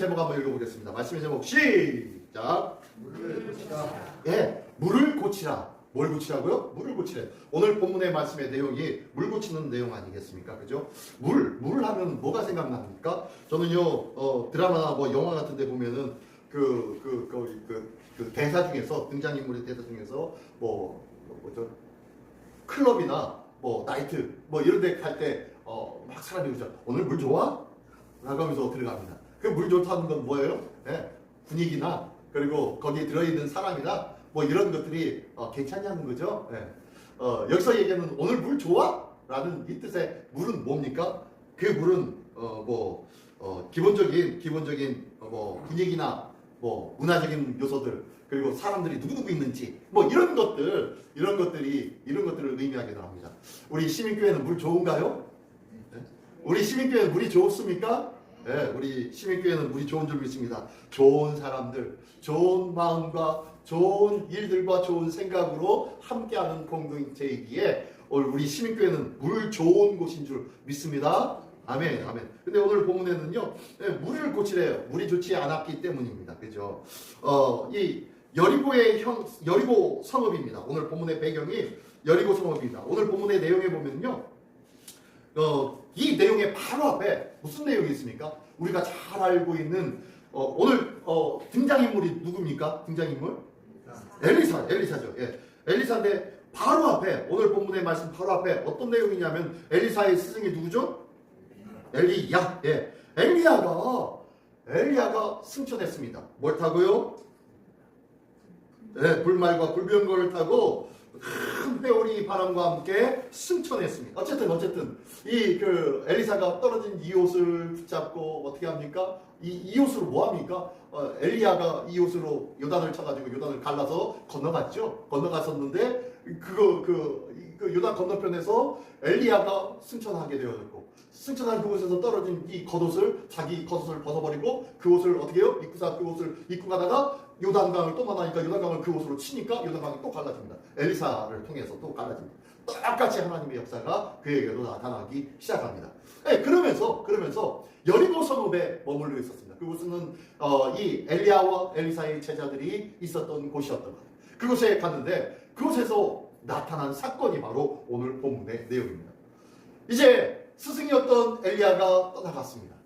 제목 한번 읽어보겠습니다. 말씀의 제목 시작. 물을 고치라. 예, 물을 고치라. 뭘 고치라고요? 물을 고치래. 오늘 본문의 말씀의 내용이 물 고치는 내용 아니겠습니까? 그죠? 물을 하면 뭐가 생각납니까? 저는요, 드라마나 뭐 영화 같은 데 보면은 그 대사 중에서, 등장인물의 대사 중에서 뭐죠? 클럽이나 뭐 나이트 뭐 이런 데 갈 때 막 사람이 그러죠. 오늘 물 좋아? 라고 하면서 들어갑니다. 그 물 좋다는 건 뭐예요? 예, 분위기나 그리고 거기에 들어있는 사람이나 뭐 이런 것들이 괜찮냐는 거죠. 예. 여기서 얘기하는 오늘 물 좋아? 라는 이 뜻의 물은 뭡니까? 그 물은 기본적인 분위기나 뭐 문화적인 요소들 그리고 사람들이 누구누구 있는지 뭐 이런 것들을 의미하게 합니다. 우리 시민교회는 물 좋은가요? 네? 우리 시민교회는 물이 좋습니까? 네, 우리 시민교회는 물이 좋은 줄 믿습니다. 좋은 사람들, 좋은 마음과 좋은 일들과 좋은 생각으로 함께하는 공동체이기에 우리 시민교회는 물 좋은 곳인 줄 믿습니다. 아멘, 아멘. 근데 오늘 본문에는요, 물을 고치래요. 물이 좋지 않았기 때문입니다. 그죠? 이 여리고 성읍입니다. 오늘 본문의 배경이 여리고 성읍입니다. 오늘 본문의 내용에 보면요, 이 내용의 바로 앞에 무슨 내용이 있습니까? 우리가 잘 알고 있는 오늘 등장인물이 누굽니까? 등장인물? 엘리사죠. 예. 엘리사인데 바로 앞에 오늘 본문의 말씀 바로 앞에 어떤 내용이냐면 엘리사의 스승이 누구죠? 엘리야. 예. 엘리야가 승천했습니다. 뭘 타고요? 네, 불말과 불병거를 타고 큰 회오리 바람과 함께 승천했습니다. 어쨌든 이 엘리사가 떨어진 이 옷을 붙잡고 어떻게 합니까? 이 옷으로 뭐 합니까? 엘리야가 이 옷으로 요단을 쳐가지고 요단을 갈라서 건너갔죠. 건너갔었는데 그 요단 건너편에서 엘리야가 승천하게 되어졌고 승천한 그곳에서 떨어진 이 겉옷을 자기 겉옷을 벗어버리고 그 옷을 어떻게 해요? 그 옷을 입고 가다가 요단강을 또 만나니까 요단강을 그 옷으로 치니까 요단강이 또 갈라집니다. 엘리사를 통해서 또 갈라집니다. 똑같이 하나님의 역사가 그에게도 나타나기 시작합니다. 네, 그러면서 여리고 성읍에 머물러 있었습니다. 그곳은 이 엘리야와 엘리사의 제자들이 있었던 곳이었던 거예요. 그곳에 갔는데 그곳에서 나타난 사건이 바로 오늘 본문의 내용입니다. 이제 스승이었던 엘리야가 떠나갔습니다.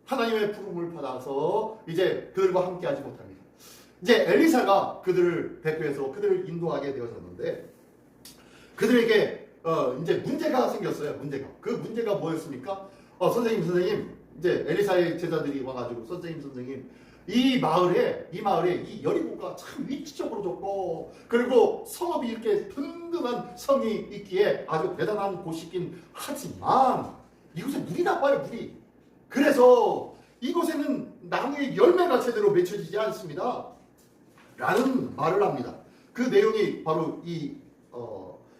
하나님의 부름을 받아서 이제 그들과 함께하지 못합니다. 이제 엘리사가 그들을 대표해서 그들을 인도하게 되어졌는데 그들에게 이제 문제가 생겼어요. 그 문제가 뭐였습니까? 선생님 이제 엘리사의 제자들이 와가지고 선생님 이 마을에 이 여리고가 참 위치적으로 좋고 그리고 성읍이 이렇게 든든한 성이 있기에 아주 대단한 곳이긴 하지만 이곳에 물이 나빠요. 물이. 그래서 이곳에는 나무의 열매가 제대로 맺혀지지 않습니다. 라는 말을 합니다. 그 내용이 바로 이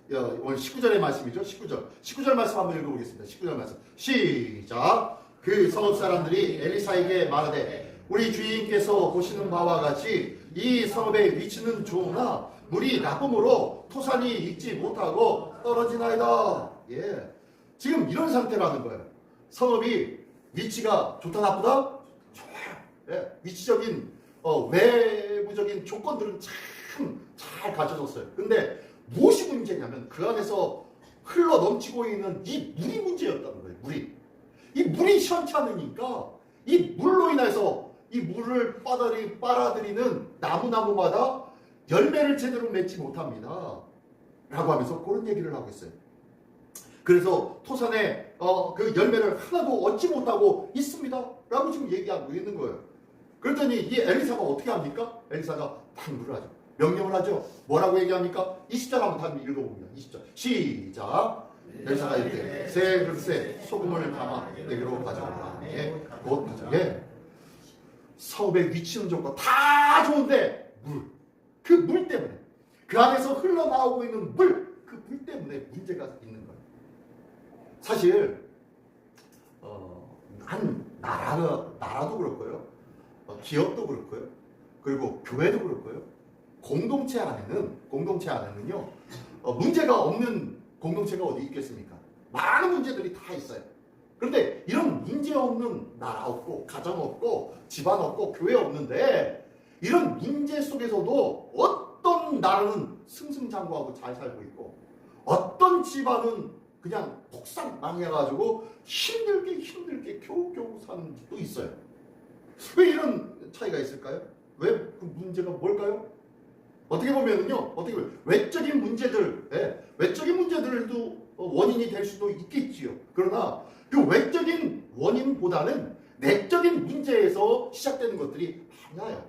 오늘 19절의 말씀이죠. 19절 말씀 한번 읽어보겠습니다. 19절 말씀 시작. 그 성읍 사람들이 엘리사에게 말하되 우리 주인께서 보시는 바와 같이 이 성읍의 위치는 좋으나 물이 나쁨으로 토산이 익지 못하고 떨어지나이다. 예, 지금 이런 상태라는 거예요. 성읍이 위치가 좋다 나쁘다? 좋아요. 예, 위치적인 외부적인 조건들은 참 잘 갖춰졌어요. 근데 무엇이 문제냐면 그 안에서 흘러 넘치고 있는 이 물이 문제였다는 거예요. 이 물이 시원치 않으니까 이 물로 인해서 이 물을 빨아들이는 나무마다 열매를 제대로 맺지 못합니다. 라고 하면서 그런 얘기를 하고 있어요. 그래서 토산에 그 열매를 하나도 얻지 못하고 있습니다. 라고 지금 얘기하고 있는 거예요. 그랬더니 이 엘리사가 어떻게 합니까? 엘리사가 당부를 하죠. 명령을 하죠. 뭐라고 얘기합니까? 20절 한번 다시 읽어봅니다. 20절 시작. 엘리사가 이렇게 새 그릇에 소금을 담아 내게로 가져오라. 곧 가져오라. 성읍의 위치는 좋고 다 좋은데 그 물 때문에 그 안에서 흘러나오고 있는 그 물 때문에 문제가 있는 거예요. 사실 한 나라도 그렇고요. 기업도 그렇고요. 그리고 교회도 그렇고요. 공동체 안에는요. 문제가 없는 공동체가 어디 있겠습니까? 많은 문제들이 다 있어요. 그런데 이런 문제 없는 나라 없고 가정 없고 집안 없고 교회 없는데 이런 문제 속에서도 어떤 나라는 승승장구하고 잘 살고 있고 어떤 집안은 그냥 폭삭 망해가지고 힘들게 겨우겨우 사는 집도 있어요. 왜 이런 차이가 있을까요? 왜 그 문제가 뭘까요? 어떻게 보면은요, 외적인 문제들, 외적인 문제들도 원인이 될 수도 있겠지요. 그러나 그 외적인 원인보다는 내적인 문제에서 시작되는 것들이 많아요.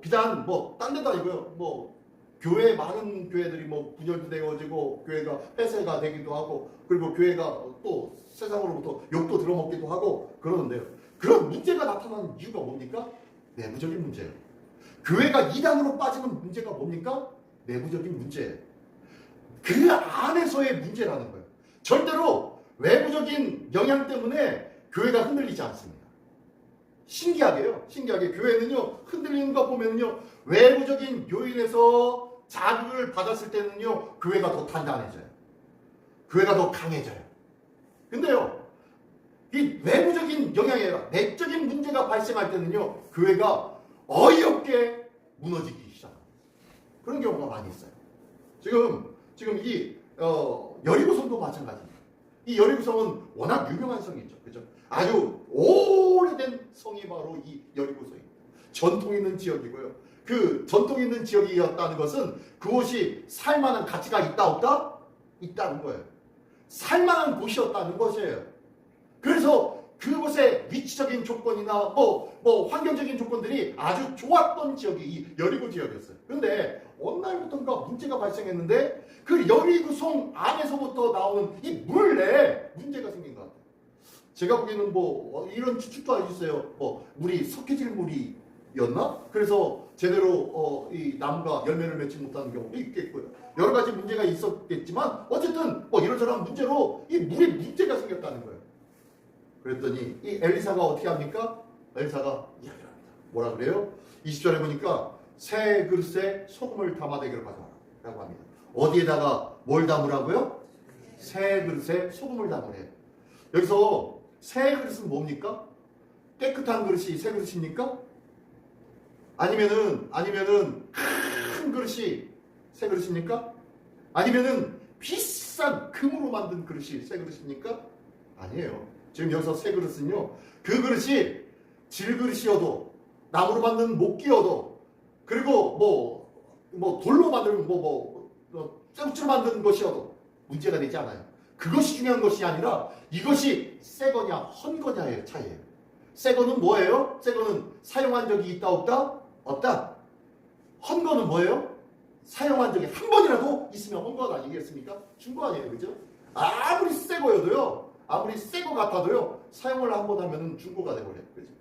비단 딴 데도 아니고요. 교회 많은 교회들이 분열도 되어지고 교회가 폐쇄가 되기도 하고 그리고 교회가 또 세상으로부터 욕도 들어먹기도 하고 그러는데요. 그런 문제가 나타나는 이유가 뭡니까? 내부적인 문제예요. 교회가 이단으로 빠지는 문제가 뭡니까? 내부적인 문제예요. 그 안에서의 문제라는 거예요. 절대로 외부적인 영향 때문에 교회가 흔들리지 않습니다. 신기하게 교회는요 흔들리는 거 보면요 외부적인 요인에서 자극을 받았을 때는요 교회가 더 단단해져요. 교회가 더 강해져요. 근데요 이 외부적인 영향이 아니라 내적인 문제가 발생할 때는요 교회가 어이없게 무너지기 시작합니다. 그런 경우가 많이 있어요. 지금 이 여리고성도 마찬가지입니다. 이 여리고성은 워낙 유명한 성이죠. 그죠? 아주 오래된 성이 바로 이 여리고성입니다. 전통 있는 지역이고요. 그 전통 있는 지역이었다는 것은 그곳이 살만한 가치가 있다 없다? 있다는 거예요. 살만한 곳이었다는 것이에요. 그래서 그곳의 위치적인 조건이나 환경적인 조건들이 아주 좋았던 지역이 이 여리고 지역이었어요. 그런데 어느 날부터인가 문제가 발생했는데 그 여리고성 안에서부터 나오는 이 물 내에 문제가 생긴 것 같아요. 제가 보기에는 이런 추측도 알 수 있어요. 물이 석회질 물이었나? 그래서 제대로 이 나무가 열매를 맺지 못하는 경우도 있겠고요. 여러 가지 문제가 있었겠지만 어쨌든 이런저런 문제로 이 물에 문제가 생겼다는 거예요. 그랬더니 이 엘리사가 어떻게 합니까? 엘리사가 이야기를 합니다. 뭐라 그래요? 20절에 보니까 새 그릇에 소금을 담아내기를 가져와라 라고 합니다. 어디에다가 뭘 담으라고요? 새 그릇에 소금을 담으래요. 여기서 새 그릇은 뭡니까? 깨끗한 그릇이 새 그릇입니까? 아니면은 큰 그릇이 새 그릇입니까? 아니면은 비싼 금으로 만든 그릇이 새 그릇입니까? 아니에요. 지금 여기서 새 그릇은요, 그 그릇이 질그릇이어도 나무로 만든 목기여도 그리고 돌로 만든 쇠붙이로 만든 것이어도 문제가 되지 않아요. 그것이 중요한 것이 아니라 이것이 새 거냐 헌 거냐의 차이예요. 새 거는 뭐예요? 새 거는 사용한 적이 있다 없다? 없다. 헌 거는 뭐예요? 사용한 적이 한 번이라도 있으면 헌 것 아니겠습니까? 준 거 아니에요. 그죠? 아무리 새 거여도요. 아무리 새 거 같아도요. 사용을 한 번 하면은 중고가 돼버려요. 그죠?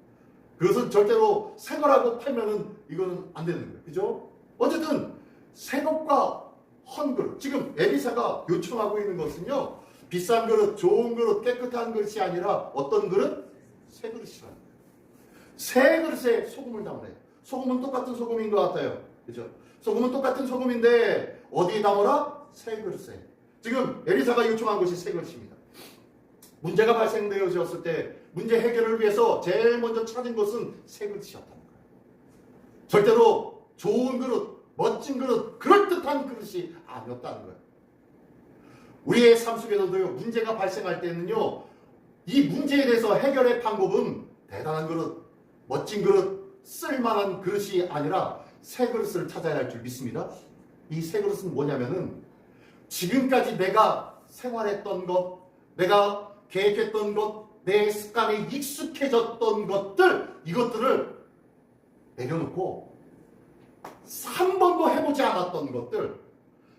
그것은 절대로 새 거라고 팔면은 이거는 안 되는 거예요. 그죠? 어쨌든 새 것과 헌 그릇. 지금 엘리사가 요청하고 있는 것은요. 비싼 그릇, 좋은 그릇, 깨끗한 그릇이 아니라 어떤 그릇? 새 그릇이라는 거예요. 새 그릇에 소금을 담으래요. 소금은 똑같은 소금인 것 같아요. 그죠? 소금은 똑같은 소금인데 어디에 담으라? 새 그릇에. 지금 엘리사가 요청한 것이 새 그릇입니다. 문제가 발생되어졌을 때 문제 해결을 위해서 제일 먼저 찾은 것은 새 그릇이었다는 거예요. 절대로 좋은 그릇, 멋진 그릇, 그럴듯한 그릇이 아니었다는 거예요. 우리의 삶 속에서도요, 문제가 발생할 때는요, 이 문제에 대해서 해결의 방법은 대단한 그릇, 멋진 그릇, 쓸만한 그릇이 아니라 새 그릇을 찾아야 할 줄 믿습니다. 이 새 그릇은 뭐냐면은 지금까지 내가 생활했던 것, 내가 계획했던 것, 내 습관에 익숙해졌던 것들, 이것들을 내려놓고 한 번도 해보지 않았던 것들,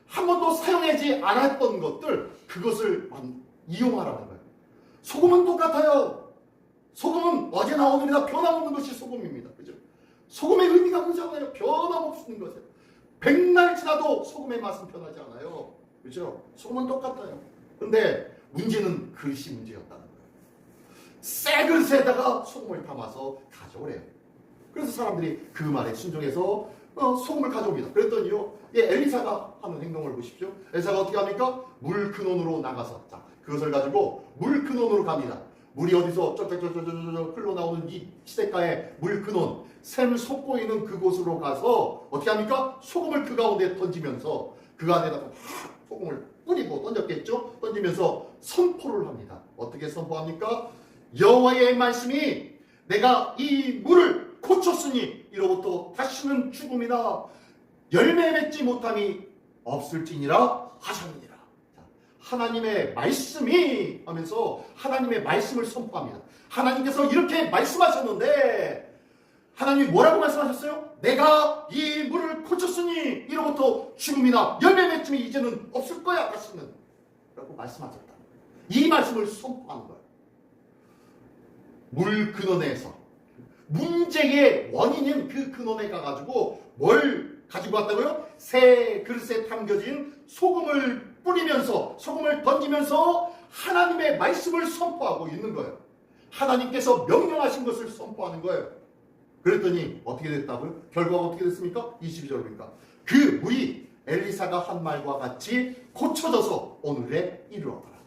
한 번도 사용하지 않았던 것들, 그것을 이용하라는 거예요. 소금은 똑같아요. 소금은 어제나 오늘이나 변함없는 것이 소금입니다. 그죠? 소금의 의미가 그렇잖아요. 변함없는 것이에요. 백날 지나도 소금의 맛은 변하지 않아요. 그죠? 소금은 똑같아요. 근데 문제는 그릇이 문제였다는 거예요. 새 그릇에다가 소금을 담아서 가져오래요. 그래서 사람들이 그 말에 순종해서 소금을 가져옵니다. 그랬더니요, 엘리사가 하는 행동을 보십시오. 엘리사가 어떻게 합니까? 물 근원으로 나가서, 자, 그것을 가지고 물 근원으로 갑니다. 물이 어디서 쫄쫄쫄쫄쫄 흘러나오는 이 시냇가의 물 근원, 샘 솟보이는 그곳으로 가서 어떻게 합니까? 소금을 그 가운데 던지면서 그 안에다가 막 소금을 뿌리고 던졌겠죠? 던지면서 선포를 합니다. 어떻게 선포합니까? 여호와의 말씀이 내가 이 물을 고쳤으니 이로부터 다시는 죽음이나 열매 맺지 못함이 없을지니라 하셨느니라. 하나님의 말씀이 하면서 하나님의 말씀을 선포합니다. 하나님께서 이렇게 말씀하셨는데 하나님이 뭐라고 말씀하셨어요? 내가 이 물을 고쳤으니 이로부터 죽음이나 열매 맺음이 이제는 없을 거야 다시는 라고 말씀하셨다. 이 말씀을 선포하는 거예요. 물 근원에서 문제의 원인인 그 근원에 가가지고 뭘 가지고 왔다고요? 새 그릇에 담겨진 소금을 뿌리면서 소금을 던지면서 하나님의 말씀을 선포하고 있는 거예요. 하나님께서 명령하신 것을 선포하는 거예요. 그랬더니 어떻게 됐다고요? 결과가 어떻게 됐습니까? 22절 보니까 그 물이 엘리사가 한 말과 같이 고쳐져서 오늘에 이르렀더라.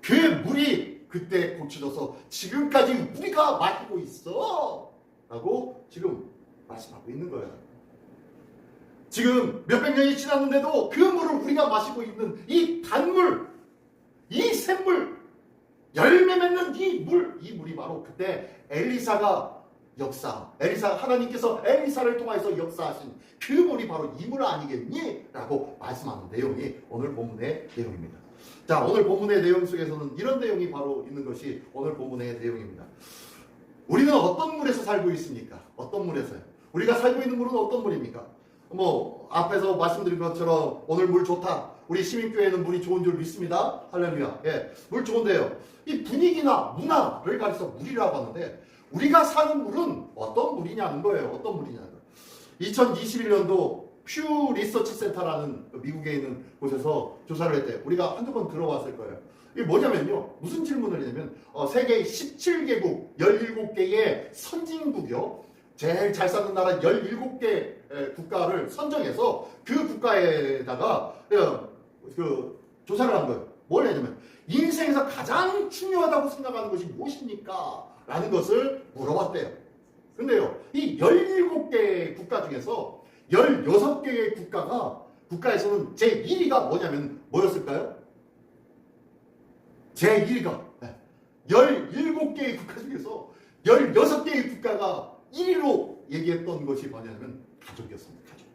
그 물이 그때 고쳐져서 지금까지 우리가 마시고 있어 라고 지금 말씀하고 있는 거예요. 지금 몇백 년이 지났는데도 그 물을 우리가 마시고 있는 이 단물, 이 샘물, 열매 맺는 이 물이 바로 그때 엘리사가 하나님께서 엘리사를 통해서 역사하신 그 물이 바로 이 물 아니겠니? 라고 말씀하는 내용이 오늘 본문의 내용입니다. 자, 오늘 본문의 내용 속에서는 이런 내용이 바로 있는 것이 오늘 본문의 내용입니다. 우리는 어떤 물에서 살고 있습니까? 어떤 물에서요? 우리가 살고 있는 물은 어떤 물입니까? 앞에서 말씀드린 것처럼 오늘 물 좋다. 우리 시민교회는 물이 좋은 줄 믿습니다. 할렐루야. 물 좋은데요. 이 분위기나 문화를 가리켜 물이라고 하는데 우리가 사는 물은 어떤 물이냐는 거예요. 어떤 물이냐는 거예요. 2021년도 퓨 리서치 센터라는 미국에 있는 곳에서 조사를 했대요. 우리가 한두 번 들어봤을 거예요. 이게 뭐냐면요. 무슨 질문을 했냐면 세계 17개국 17개의 선진국이요. 제일 잘 사는 나라 17개 국가를 선정해서 그 국가에다가 조사를 한 거예요. 뭘 했냐면 인생에서 가장 중요하다고 생각하는 것이 무엇입니까? 라는 것을 물어봤대요. 근데요, 이 17개 국가 중에서 16개의 국가에서는 제1위가 뭐냐면 뭐였을까요? 제1위가 17개의 국가 중에서 16개의 국가가 1위로 얘기했던 것이 뭐냐면 가족이었습니다. 가족.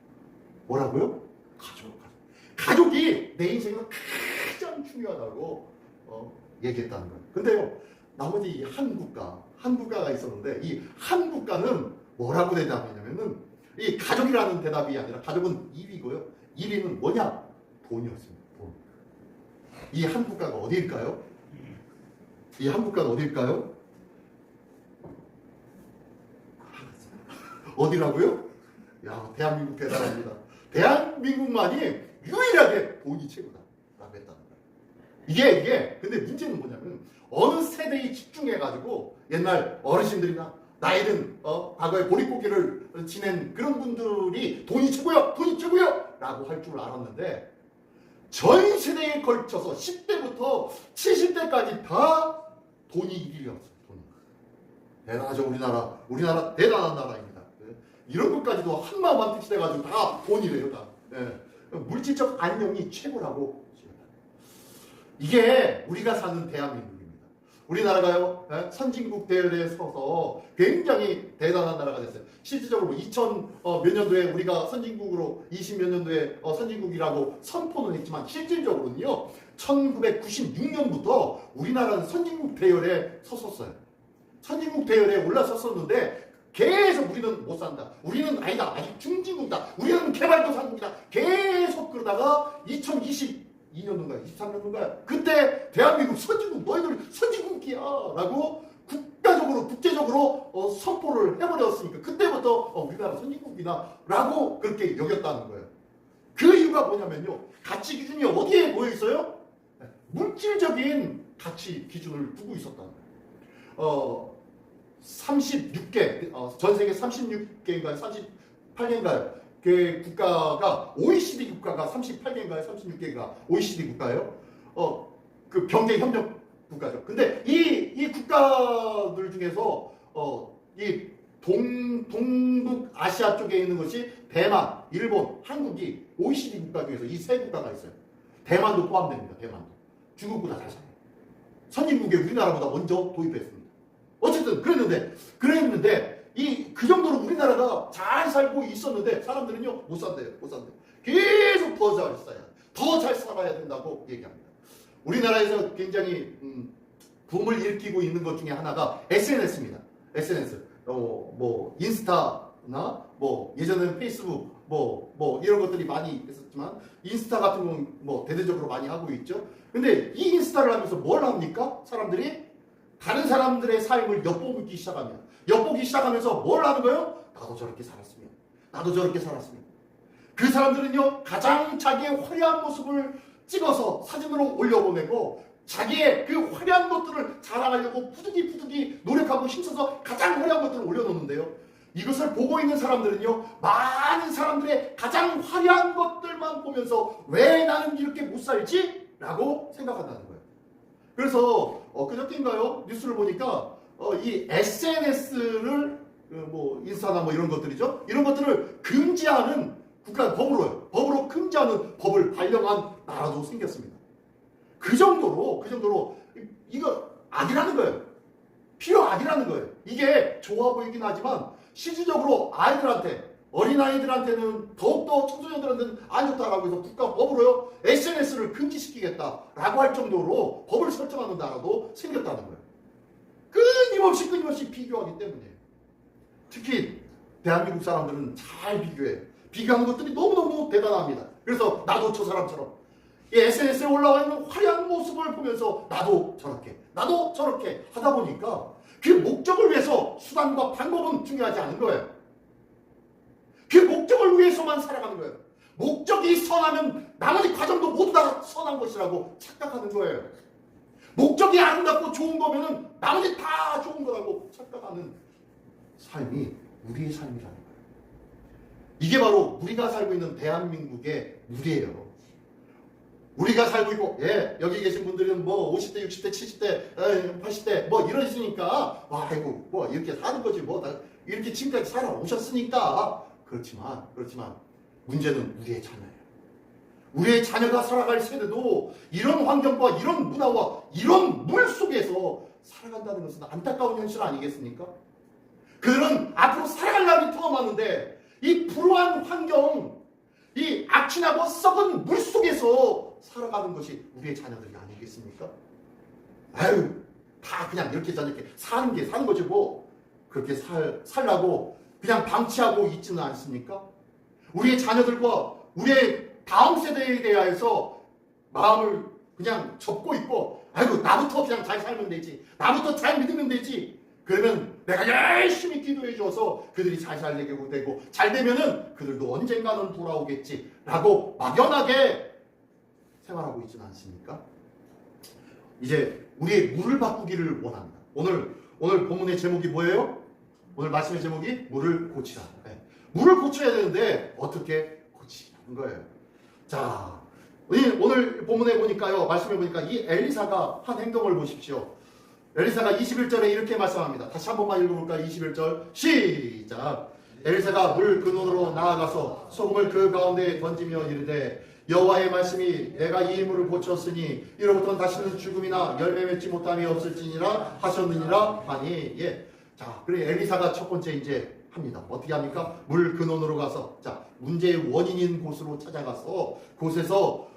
뭐라고요? 가족이 내 인생에서 가장 중요하다고 얘기했다는 거예요. 근데요, 나머지 이 한 국가가 있었는데 이 한 국가는 뭐라고 대답했냐면은 이 가족이라는 대답이 아니라 가족은 2위고요. 1위는 뭐냐? 돈이었습니다. 돈. 이 한 국가가 어디일까요? 이 한 국가는 어디일까요? 어디라고요? 야, 대한민국 대단합니다. 대한민국만이 유일하게 돈이 최고다 라고 했다는 거예요. 이게 근데 문제는 뭐냐면 어느 세대에 집중해가지고 옛날 어르신들이나 나이든 과거에 보릿고개를 지낸 그런 분들이 돈이 최고야 라고 할 줄 알았는데 전 세대에 걸쳐서 10대부터 70대까지 다 돈이 1위였어요. 돈이. 대단하죠. 우리나라 대단한 나라입니다. 이런 것까지도 한마음 한뜻이 돼가지고 다 돈이래요. 다. 물질적 안녕이 최고라고. 이게 우리가 사는 대한민국입니다. 우리나라가요, 선진국 대열에 서서 굉장히 대단한 나라가 됐어요. 실질적으로 2000 몇 년도에 우리가 선진국으로 20몇 년도에 선진국이라고 선포는 했지만 실질적으로는요, 1996년부터 우리나라는 선진국 대열에 섰었어요. 선진국 대열에 올라섰었는데 계속 우리는 못 산다. 우리는 아니다. 아직 중진국이다. 우리는 개발도상국이다. 계속 그러다가 2022년도인가요? 23년도인가요? 그때 대한민국 선진국 너희들 선진국이야 라고 국제적으로 선포를 해버렸으니까 그때부터 우리나라 선진국이다 라고 그렇게 여겼다는 거예요. 그 이유가 뭐냐면요. 가치 기준이 어디에 모여 있어요? 물질적인 가치 기준을 두고 있었다는 거예요. 36개, 전 세계 36개인가 38개인가요? 그 국가가 OECD 국가가 38개인가요? 36개가 OECD 국가예요. 그 경제 협력 국가죠. 근데 이 국가들 중에서 이 동북 아시아 쪽에 있는 것이 대만, 일본, 한국이 OECD 국가 중에서 이 세 국가가 있어요. 대만도 포함됩니다. 대만도. 중국보다 잘 살아요. 선진국에 우리나라보다 먼저 도입했습니다. 어쨌든 그랬는데 그 정도로 우리나라가 잘 살고 있었는데 사람들은요 못 산대요. 계속 더 잘 살아야 더 잘 살아야 된다고 얘기합니다. 우리나라에서 굉장히 붐을 일으키고 있는 것 중에 하나가 SNS입니다. SNS. 뭐 인스타나 뭐 예전에는 페이스북 뭐 이런 것들이 많이 있었지만 인스타 같은 건 뭐 대대적으로 많이 하고 있죠. 근데 이 인스타를 하면서 뭘 합니까? 사람들이 다른 사람들의 삶을 엿보기 시작하면서 뭘 하는 거예요? 나도 저렇게 살았으면. 그 사람들은요 가장 자기의 화려한 모습을 찍어서 사진으로 올려보내고 자기의 그 화려한 것들을 자랑하려고 푸득이 노력하고 힘써서 가장 화려한 것들을 올려놓는데요. 이것을 보고 있는 사람들은요 많은 사람들의 가장 화려한 것들만 보면서 왜 나는 이렇게 못 살지? 라고 생각한다는 거예요. 그래서 그저께인가요? 뉴스를 보니까 이 SNS를 뭐 인스타나 뭐 이런 것들이죠. 이런 것들을 금지하는 국가 법으로 금지하는 법을 발령한 나라도 생겼습니다. 그 정도로 이거 악이라는 거예요. 필요 악이라는 거예요. 이게 좋아 보이긴 하지만 실질적으로 어린아이들한테는 더욱더 청소년들한테는 안 좋다라고 해서 국가 법으로요 SNS를 금지시키겠다라고 할 정도로 법을 설정하는 나라도 생겼다는 거예요. 끊임없이 비교하기 때문에 특히 대한민국 사람들은 잘 비교해요. 비교하는 것들이 너무너무 대단합니다. 그래서 나도 저 사람처럼 이 SNS에 올라와 있는 화려한 모습을 보면서 나도 저렇게 하다 보니까 그 목적을 위해서 수단과 방법은 중요하지 않은 거예요. 그 목적을 위해서만 살아가는 거예요. 목적이 선하면 나머지 과정도 모두 다 선한 것이라고 착각하는 거예요. 목적이 아름답고 좋은 거면은 나머지 다 좋은 거라고 착각하는 삶이 우리의 삶이라는 거예요. 이게 바로 우리가 살고 있는 대한민국의 무리예요. 우리가 살고 있고, 여기 계신 분들은 뭐 50대, 60대, 70대, 80대 뭐 이러시니까, 아이고, 뭐 이렇게 사는 거지, 뭐 이렇게 지금까지 살아오셨으니까. 그렇지만 문제는 우리의 자녀예요. 우리의 자녀가 살아갈 세대도 이런 환경과 이런 문화와 이런 물 속에서 살아간다는 것은 안타까운 현실 아니겠습니까? 그들은 앞으로 살아갈 날이 더 많은데 이 불우한 환경, 이 악취나고 썩은 물 속에서 살아가는 것이 우리의 자녀들이 아니겠습니까? 다 그냥 이렇게 저렇게 사는 거지 뭐. 그렇게 살라고 그냥 방치하고 있지는 않습니까? 우리의 자녀들과 우리의 다음 세대에 대하여서 마음을 그냥 접고 있고, 나부터 그냥 잘 살면 되지. 나부터 잘 믿으면 되지. 그러면 내가 열심히 기도해 줘서 그들이 잘 살게 되고, 잘 되면은 그들도 언젠가는 돌아오겠지. 라고 막연하게 생활하고 있지는 않습니까? 이제 우리의 물을 바꾸기를 원합니다. 오늘 본문의 제목이 뭐예요? 오늘 말씀의 제목이 물을 고치라. 물을 고쳐야 되는데 어떻게 고치라는 거예요. 자, 오늘 본문에 보니까요, 말씀해 보니까 이 엘리사가 한 행동을 보십시오. 엘리사가 21절에 이렇게 말씀합니다. 다시 한 번만 읽어볼까요? 21절 시작. 엘리사가 물 근원으로 나아가서 소금을 그 가운데에 던지며 이르되 여호와의 말씀이 내가 이 물을 고쳤으니 이로부터는 다시는 죽음이나 열매 맺지 못함이 없을지니라 하셨느니라 하니. 자, 그래 엘리사가 첫 번째 이제 합니다. 어떻게 합니까? 물 근원으로 가서 문제의 원인인 곳으로 찾아가서 곳에서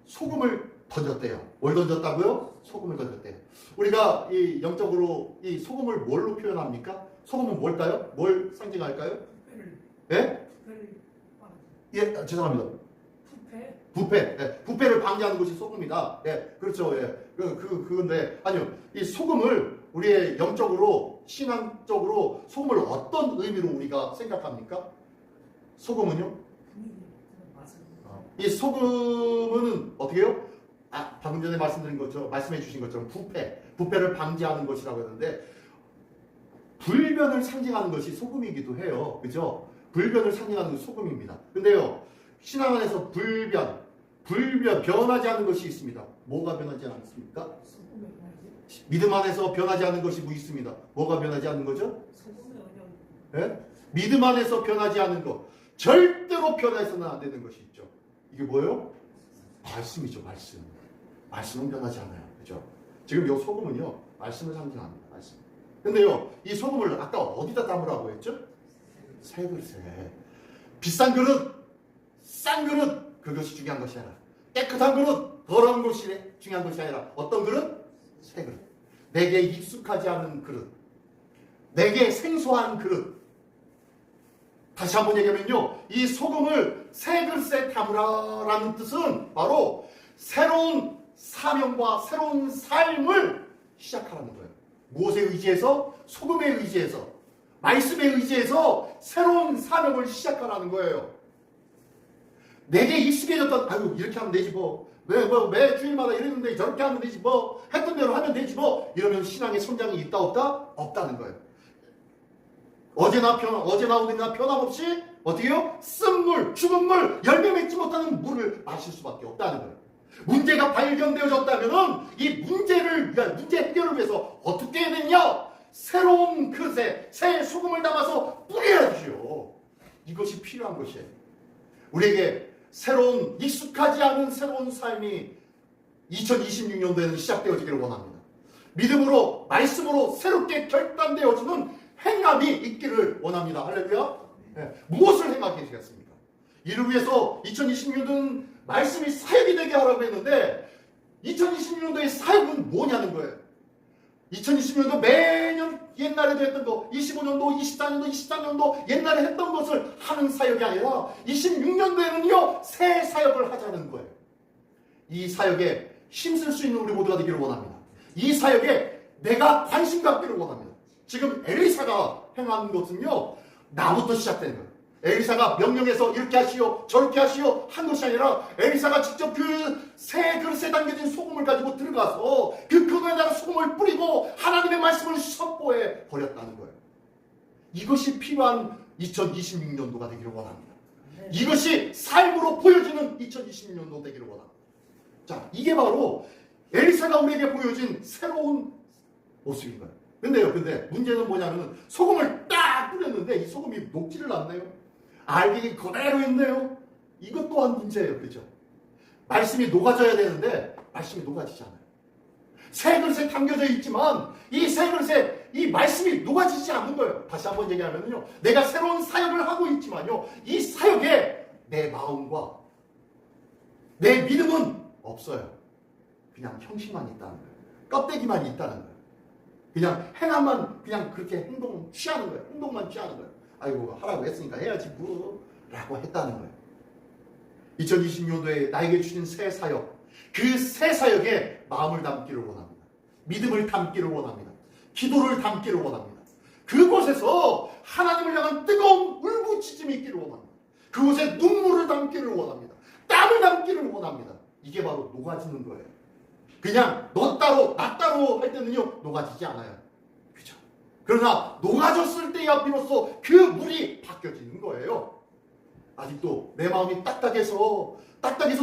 소금을 던졌대요. 뭘 던졌다고요? 소금을 던졌대요. 우리가 이 영적으로 이 소금을 뭘로 표현합니까? 소금은 뭘까요? 뭘 상징할까요? 죄송합니다. 부패를 방지하는 것이 소금이다. 그렇죠. 그건데 아니요. 이 소금을 우리의 영적으로 신앙적으로 소금을 어떤 의미로 우리가 생각합니까? 소금은요? 이 소금은 어떻게 해요? 방금 전에 말씀해 주신 것처럼 부패를 방지하는 것이라고 했는데 불변을 상징하는 것이 소금이기도 해요. 그죠? 불변을 상징하는 소금입니다. 근데요, 신앙 안에서 불변, 변하지 않는 것이 있습니다. 뭐가 변하지 않습니까? 믿음 안에서 변하지 않는 것이 뭐 있습니다. 뭐가 변하지 않는 거죠? 네? 믿음 안에서 변하지 않는 것, 절대로 변해서는 안 되는 것이 있죠. 이게 뭐예요? 말씀이죠. 말씀은 변하지 않아요. 그죠? 지금 이 소금은요, 말씀을 상징합니다. 말씀. 근데요, 이 소금을 아까 어디다 담으라고 했죠? 새 그릇에. 비싼 그릇, 싼 그릇, 그것이 중요한 것이 아니라, 깨끗한 그릇, 더러운 것이 중요한 것이 아니라, 어떤 그릇? 새 그릇. 내게 익숙하지 않은 그릇, 내게 생소한 그릇. 다시 한번 얘기하면요, 이 소금을 새 그릇에 담으라라는 뜻은 바로 새로운 사명과 새로운 삶을 시작하라는 거예요. 무엇에 의지해서? 소금에 의지해서, 말씀에 의지해서 새로운 사명을 시작하라는 거예요. 내게 익숙해졌던, 아유, 이렇게 하면 되지 뭐, 매 주일마다 이랬는데 저렇게 하면 되지 뭐, 했던 대로 하면 되지 뭐, 이러면 신앙의 성장이 있다 없다? 없다는 거예요. 어제나 오늘이나 변함없이 어떻게요? 쓴 물, 죽은 물, 열매 맺지 못하는 물을 마실 수밖에 없다는 거예요. 문제가 발견되어졌다면 이 문제 해결을 위해서 어떻게 해야 되냐? 새로운 그릇에 새 소금을 담아서 뿌려야지요. 이것이 필요한 것이에요. 우리에게 새로운, 익숙하지 않은 새로운 삶이 2026년도에는 시작되어지기를 원합니다. 믿음으로, 말씀으로 새롭게 결단되어지는 행함이 있기를 원합니다. 할렐루야. 네. 무엇을 행하겠습니까? 이를 위해서 2026년도는 말씀이 사역이 되게 하라고 했는데 2026년도의 사역은 뭐냐는 거예요. 2020년도 매년 옛날에도 했던 거, 25년도, 24년도 옛날에 했던 것을 하는 사역이 아니라 26년도에는요, 새 사역을 하자는 거예요. 이 사역에 힘쓸 수 있는 우리 모두가 되기를 원합니다. 이 사역에 내가 관심 갖기를 원합니다. 지금 엘리사가 행한 것은요, 나부터 시작되는 거예요. 엘리사가 명령해서 이렇게 하시오 저렇게 하시오 한 것이 아니라 엘리사가 직접 그 새 그릇에 담겨진 소금을 가지고 들어가서 그 그릇에다가 소금을 뿌리고 하나님의 말씀을 선포해 버렸다는 거예요. 이것이 필요한 2026년도가 되기를 원합니다. 이것이 삶으로 보여지는 2026년도 되기를 원합니다. 자, 이게 바로 엘리사가 우리에게 보여진 새로운 모습인 거예요. 근데 문제는 뭐냐면 소금을 딱 뿌렸는데 이 소금이 녹지를 않네요. 알갱이 그대로 있네요. 이것 또한 문제예요. 그렇죠? 말씀이 녹아져야 되는데 말씀이 녹아지지 않아요. 새 그릇에 담겨져 있지만 이 새 그릇에 이 말씀이 녹아지지 않는 거예요. 다시 한번 얘기하면요, 내가 새로운 사역을 하고 있지만요, 이 사역에 내 마음과 내 믿음은 없어요. 그냥 형식만 있다는 거예요. 껍데기만 있다는 거예요. 그냥 행함만, 그냥 그렇게 행동만 취하는 거예요. 아이고, 하라고 했으니까 해야지 뭐 라고 했다는 거예요. 2020년도에 나에게 주신 새 사역, 그 새 사역에 마음을 담기를 원합니다. 믿음을 담기를 원합니다. 기도를 담기를 원합니다. 그곳에서 하나님을 향한 뜨거운 울부짖음이 있기를 원합니다. 그곳에 눈물을 담기를 원합니다. 땀을 담기를 원합니다. 이게 바로 녹아지는 거예요. 그냥 너 따로 나 따로 할 때는요, 녹아지지 않아요. 그죠? 그러나 녹아졌을 때야 비로소 그 물이 바뀌어지는 거예요. 아직도 내 마음이 딱딱해서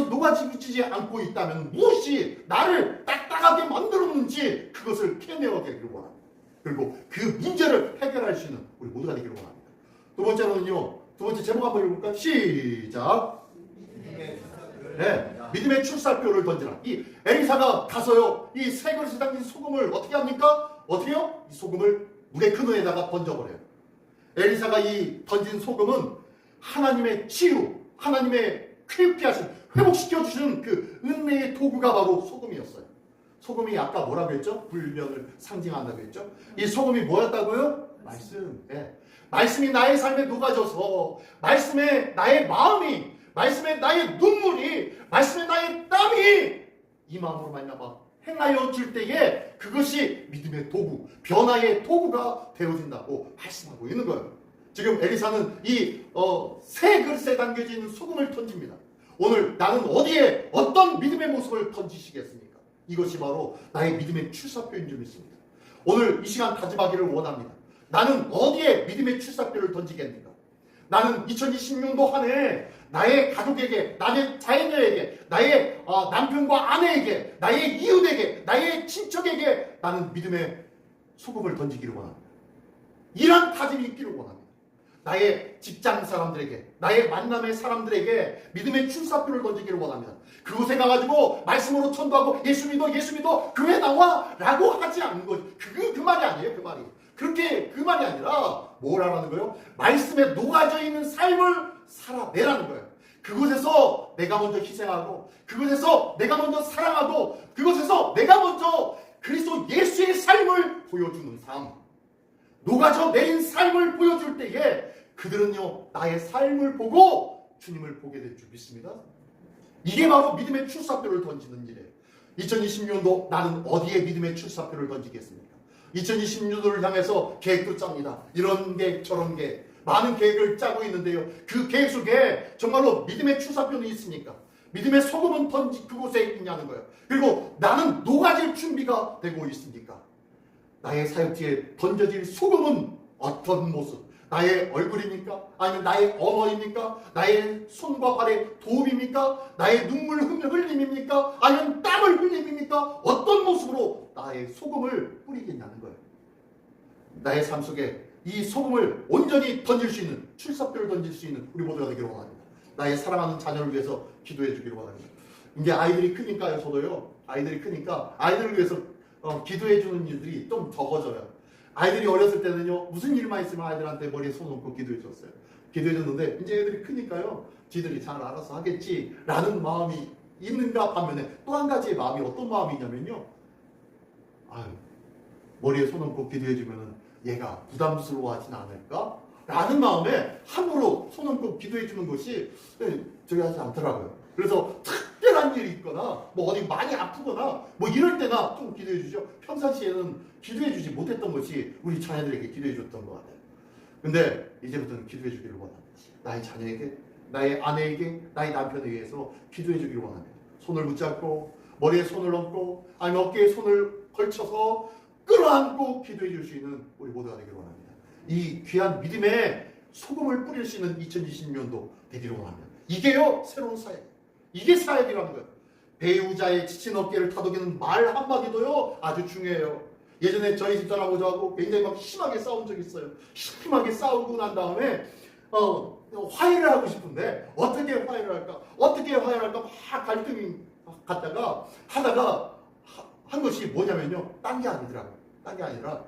녹아지지 않고 있다면 무엇이 나를 딱딱하게 만들었는지 그것을 캐내어내기를 원합니다. 그리고 그 문제를 해결할 수 있는 우리 모두가 되기를 원합니다. 두 번째 제목 한번 읽어볼까요? 시작. 네, 믿음의 출사표를 던지라. 이 엘리사가 가서요, 이 새 그릇에 담긴 소금을 어떻게 합니까? 어떻게요? 이 소금을 물의 근원에다가 던져버려요. 엘리사가 이 던진 소금은 하나님의 치유, 하나님의 쾌유케 하신, 회복시켜주시는 그 은혜의 도구가 바로 소금이었어요. 소금이 아까 뭐라고 했죠? 불변을 상징한다고 했죠? 이 소금이 뭐였다고요? 말씀. 네. 말씀이 나의 삶에 녹아져서 말씀에 나의 마음이, 말씀에 나의 눈물이, 말씀에 나의 땀이 이 마음으로 말미암아 행하여 줄 때에 그것이 믿음의 도구, 변화의 도구가 되어진다고 말씀하고 있는 거예요. 지금 엘리사는 이 새 그릇에 담겨진 소금을 던집니다. 오늘 나는 어디에 어떤 믿음의 모습을 던지시겠습니까? 이것이 바로 나의 믿음의 출사표인 줄 믿습니다. 오늘 이 시간 다짐하기를 원합니다. 나는 어디에 믿음의 출사표를 던지겠는가? 나는 2026년도 한 해 나의 가족에게, 나의 자녀에게, 나의 남편과 아내에게, 나의 이웃에게, 나의 친척에게 나는 믿음의 소금을 던지기를 원합니다. 이런 다짐이 있기를 원합니다. 나의 직장 사람들에게, 나의 만남의 사람들에게 믿음의 출사표를 던지기를 원합니다. 그곳에 가가지고 말씀으로 천도하고 예수 믿어 교회 나와 라고 하지 않는 거죠. 그 말이 아니에요. 그 말이 그렇게 그 말이 아니라 뭘 하라는 거예요? 말씀에 녹아져 있는 삶을 살아내라는 거예요. 그곳에서 내가 먼저 희생하고, 그곳에서 내가 먼저 사랑하고, 그곳에서 내가 먼저 그리스도 예수의 삶을 보여주는 삶, 녹아져 내린 삶을 보여줄 때에 그들은요 나의 삶을 보고 주님을 보게 될 줄 믿습니다. 이게 바로 믿음의 출사표를 던지는 일이에요. 2026년도 나는 어디에 믿음의 출사표를 던지겠습니까? 2026년도를 향해서 계획도 짭니다. 이런 계획 저런 계획 많은 계획을 짜고 있는데요, 그 계획 속에 정말로 믿음의 출사표는 있습니까? 믿음의 소금은 그곳에 있냐는 거예요. 그리고 나는 녹아질 준비가 되고 있습니까? 나의 사역지에 던져질 소금은 어떤 모습? 나의 얼굴입니까? 아니면 나의 언어입니까? 나의 손과 발의 도움입니까? 나의 눈물 흘림입니까? 아니면 땀을 흘림입니까? 어떤 모습으로 나의 소금을 뿌리겠냐는 거예요. 나의 삶 속에 이 소금을 온전히 던질 수 있는, 출사표를 던질 수 있는 우리 모두가 되기를 원합니다. 나의 사랑하는 자녀를 위해서 기도해 주기를 원합니다. 이제 아이들이 크니까요, 저도요, 아이들이 크니까 아이들을 위해서 기도해 주는 일들이 좀 적어져요. 아이들이 어렸을 때는요, 무슨 일만 있으면 아이들한테 머리에 손 얹고 기도해 줬어요. 기도해 줬는데 이제 애들이 크니까요, 지들이 잘 알아서 하겠지라는 마음이 있는가 반면에 또 한 가지의 마음이 어떤 마음이냐면요, 아유, 머리에 손 얹고 기도해 주면은 얘가 부담스러워하진 않을까? 라는 마음에 함부로 손 얹고 기도해 주는 것이 저기 하지 않더라고요. 그래서 특별한 일이 있거나 뭐 어디 많이 아프거나 뭐 이럴 때나 좀 기도해 주죠. 평상시에는 기도해 주지 못했던 것이 우리 자녀들에게 기도해 줬던 것 같아요. 근데 이제부터는 기도해 주기를 원합니다. 나의 자녀에게, 나의 아내에게, 나의 남편에 의해서 기도해 주기를 원합니다. 손을 붙잡고 머리에 손을 얹고 아니면 어깨에 손을 걸쳐서 끌어안고 기도해 줄 수 있는 우리 모두가 되기를 원합니다. 이 귀한 믿음에 소금을 뿌릴 수 있는 2020년도 되기를 원합니다. 이게요, 새로운 사역. 이게 사역이라는 거예요. 배우자의 지친 어깨를 타독이는 말 한마디도요, 아주 중요해요. 예전에 저희 집사람하고 저하고 굉장히 막 심하게 싸운 적이 있어요. 심하게 싸우고 난 다음에 화해를 하고 싶은데 어떻게 화해를 할까? 어떻게 화해를 할까? 막 갈등이 갔다가 하다가 한 것이 뭐냐면요, 딴 게 아니더라고요. 딴 게 아니라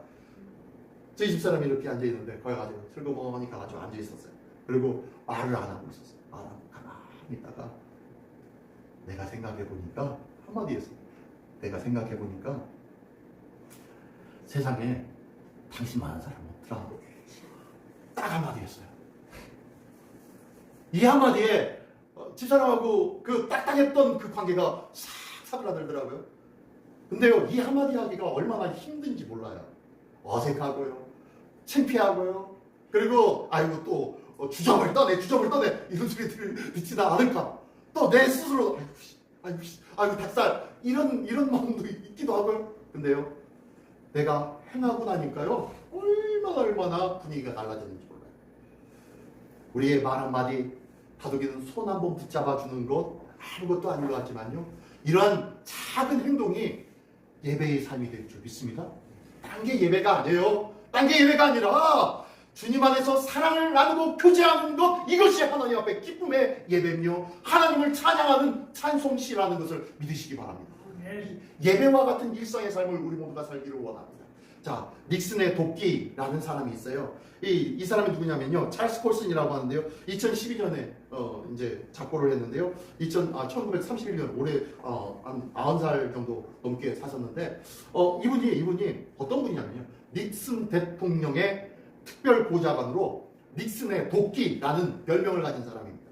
저희 집사람이 이렇게 앉아있는데 거기 가지고 슬그머니 가가지고 앉아있었어요. 그리고 말을 안 하고 있었어요. 말을 가만히 있다가 내가 생각해보니까 한마디 했어요. 내가 생각해보니까 세상에 당신만한 사람 없더라. 딱 한마디 했어요. 이 한마디에 집사람하고 그 딱딱했던 그 관계가 싹 사그라들더라고요. 근데요, 이 한마디 하기가 얼마나 힘든지 몰라요. 어색하고요, 창피하고요, 그리고 아이고 또 주접을 떠내 이런 소리 듣지나 않을까, 또 내 스스로 아이고 닭살 이런 마음도 있기도 하고요. 근데요, 내가 행하고 나니까요, 얼마나 분위기가 달라지는지 몰라요. 우리의 말 한마디, 다독이는 손 한번 붙잡아 주는 것 아무것도 아닌 것 같지만요, 이러한 작은 행동이 예배의 삶이 될 줄 믿습니다. 딴 게 예배가 아니에요. 딴 게 예배가 아니라 주님 안에서 사랑을 나누고 교제하는 것, 이것이 하나님 앞에 기쁨의 예배며 하나님을 찬양하는 찬송시라는 것을 믿으시기 바랍니다. 예배와 같은 일상의 삶을 우리 모두가 살기를 원합니다. 자, 닉슨의 도끼라는 사람이 있어요. 이 사람이 누구냐면요, 찰스 콜슨이라고 하는데요, 2012년에 이제 작고를 했는데요, 1931년 올해 한 90살 정도 넘게 사셨는데, 이분이 어떤 분이냐면요, 닉슨 대통령의 특별 보좌관으로 닉슨의 도끼라는 별명을 가진 사람입니다.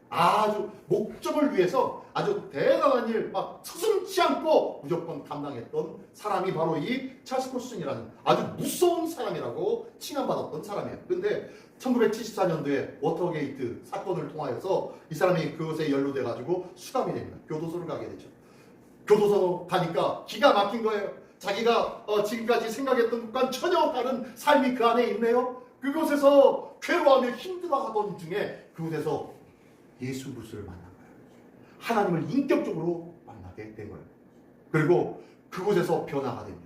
아주 목적을 위해서 아주 대단한 일 막 서슴지 않고 무조건 감당했던 사람이 바로 이 찰스 콜슨이라는 아주 무서운 사람이라고 칭함받았던 사람이에요. 근데 1974년도에 워터게이트 사건을 통하여서 이 사람이 그것에 연루돼 가지고 수감이 됩니다. 교도소를 가게 되죠. 교도소 가니까 기가 막힌 거예요. 자기가 지금까지 생각했던 것과는 전혀 다른 삶이 그 안에 있네요. 그곳에서 괴로워하며 힘들어하던 중에 그곳에서 예수 그리스도를 만난 거예요. 하나님을 인격적으로 만나게 된 거예요. 그리고 그곳에서 변화가 됩니다.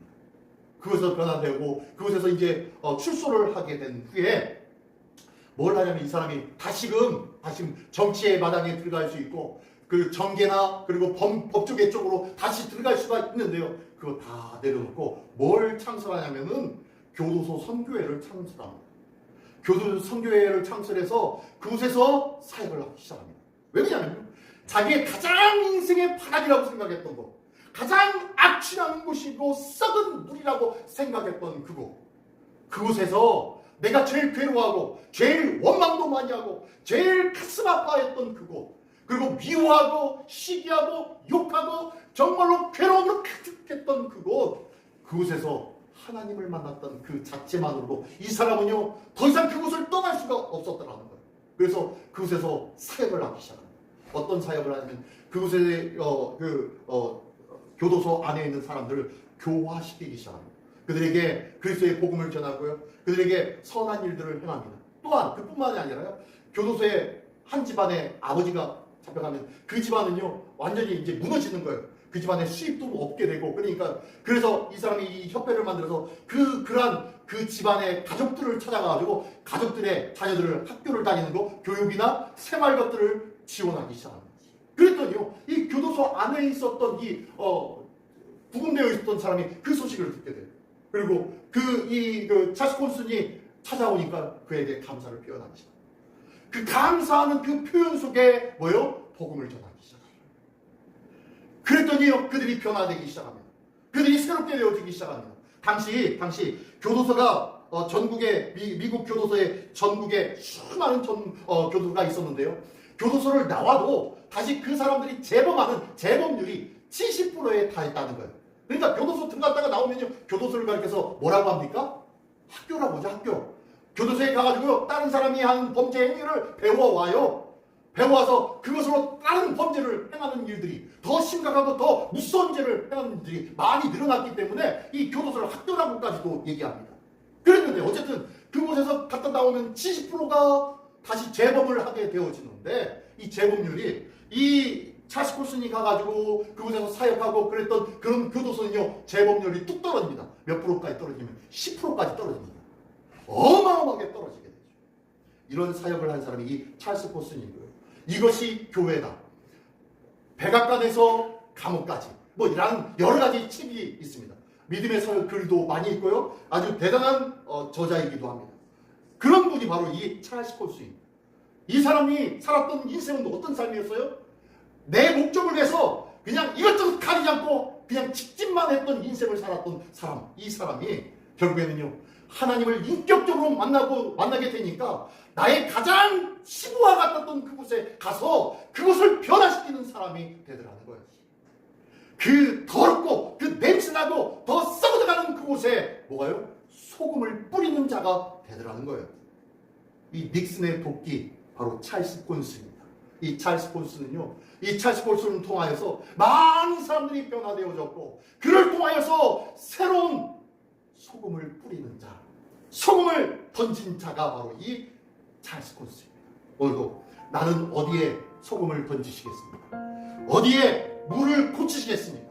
그곳에서 변화되고 그곳에서 이제 출소를 하게 된 후에 뭘 하냐면 이 사람이 다시금 정치의 마당에 들어갈 수 있고 그 정계나 그리고 법조계 쪽으로 다시 들어갈 수가 있는데요. 그거 다 내려놓고 뭘 창설하냐면은 교도소 선교회를 창설합니다. 교도소 선교회를 창설해서 그곳에서 사역을 하기 시작합니다. 왜 그러냐면요. 자기의 가장 인생의 바닥이라고 생각했던 것, 가장 악취나는 곳이고 썩은 물이라고 생각했던 그곳에서 내가 제일 괴로워하고 제일 원망도 많이 하고 제일 가슴 아파했던 그곳, 그리고 미워하고 시기하고 욕하고 정말로 괴로움으로 가득했던 그곳에서 하나님을 만났던 그 자체만으로도 이 사람은요 더 이상 그곳을 떠날 수가 없었다는 거예요. 그래서 그곳에서 사역을 하기 시작합니다. 어떤 사역을 하냐면 그곳에 교도소 안에 있는 사람들을 교화시키기 시작합니다. 그들에게 그리스도의 복음을 전하고요, 그들에게 선한 일들을 행합니다. 또한 그뿐만이 아니라요, 교도소에 한 집안의 아버지가 잡혀가면 그 집안은요 완전히 이제 무너지는 거예요. 그 집안에 수입도 없게 되고, 그래서 이 사람이 이 협회를 만들어서 그러한 그 집안의 가족들을 찾아가가지고 가족들의 자녀들을 학교를 다니는 거, 교육이나 생활 것들을 지원하기 시작합니다. 그랬더니요 이 교도소 안에 있었던 구금되어 있었던 사람이 그 소식을 듣게 돼요. 그리고 그 찰스 콘슨이 찾아오니까 그에게 감사를 표현하기 시작합니다. 그 감사하는 그 표현 속에 복음을 전하기 시작합니다. 그랬더니요 그들이 변화되기 시작합니다. 그들이 새롭게 되어지기 시작합니다. 당시 교도소가 전국에 미국 교도소에 전국에 수많은 교도소가 있었는데요. 교도소를 나와도 다시 그 사람들이 재범률이 70%에 달했다는 거예요. 그러니까 교도소 들어갔다가 나오면요 교도소를 가리켜서 뭐라고 합니까? 학교라고 하죠. 학교. 교도소에 가가지고 다른 사람이 하는 범죄 행위를 배워와요. 배워와서 그것으로 다른 범죄를 행하는 일들이, 더 심각하고 더 무서운 죄를 행하는 일들이 많이 늘어났기 때문에 이 교도소를 학교라고까지도 얘기합니다. 그랬는데 어쨌든 그곳에서 갔다 나오면 70%가 다시 재범을 하게 되어지는데, 이 재범률이 이 찰스 콜슨이 가가지고 그곳에서 사역하고 그랬던 그런 교도소는요 재범률이 뚝 떨어집니다. 몇 프로까지 떨어지면 10%까지 떨어집니다. 어마어마하게 떨어지게 되죠. 이런 사역을 한 사람이 이 찰스 콜슨이고요. 이것이 교회다. 백악관에서 감옥까지 이런 여러 가지 책이 있습니다. 믿음의 사역 글도 많이 있고요. 아주 대단한 저자이기도 합니다. 그런 분이 바로 이 찰스 콜슨입니다. 이 사람이 살았던 인생은 어떤 삶이었어요? 내 목적을 위해서 그냥 이것저것 가리지 않고 그냥 직진만 했던 인생을 살았던 사람. 이 사람이 결국에는요 하나님을 인격적으로 만나게 되니까 나의 가장 시부와 같았던 그곳에 가서 그곳을 변화시키는 사람이 되더라는 거예요. 그 더럽고 그 냄새나고 더 썩어져가는 그곳에 소금을 뿌리는 자가 되더라는 거예요. 이 닉슨의 도끼 바로 찰스 콘슨입니다. 이 찰스 콘슨을 통하여서 많은 사람들이 변화되어졌고, 그를 통하여서 새로운 소금을 뿌리는 자, 소금을 던진 자가 바로 이 찰스 콘슨입니다. 오늘도 나는 어디에 소금을 던지시겠습니까? 어디에 물을 고치시겠습니까?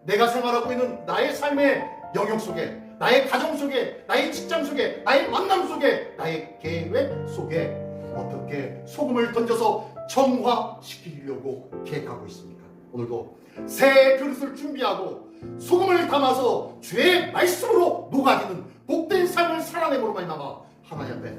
내가 생활하고 있는 나의 삶의 영역 속에, 나의 가정 속에, 나의 직장 속에, 나의 만남 속에, 나의 계획 속에 어떻게 소금을 던져서 정화시키려고 계획하고 있습니까? 오늘도 새 그릇을 준비하고 소금을 담아서 주의 말씀으로 녹아지는 복된 삶을 살아내므로 말미암아 하나님 앞에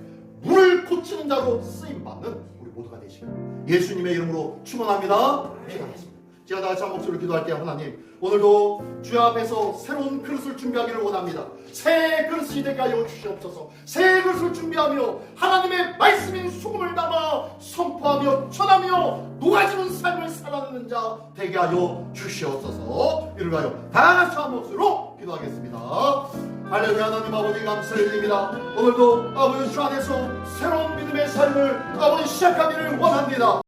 물을 고치는 자로 쓰임받는 우리 모두가 되시길 예수님의 이름으로 축원합니다. 기도하겠습니다. 제가 다 같이 한 목소리로 기도할게요. 하나님, 오늘도 주 앞에서 새로운 그릇을 준비하기를 원합니다. 새 그릇이 되게 하여 주시옵소서. 새 그릇을 준비하며 하나님의 말씀인 소금을 담아 선포하며 전하며 녹아지는 삶을 살아내는 자 되게 하여 주시옵소서. 이를 가요 다 같이 한 목소리로 기도하겠습니다. 할렐루야. 하나님 아버지 감사드립니다. 오늘도 아버지 주 안에서 새로운 믿음의 삶을 아버지 시작하기를 원합니다.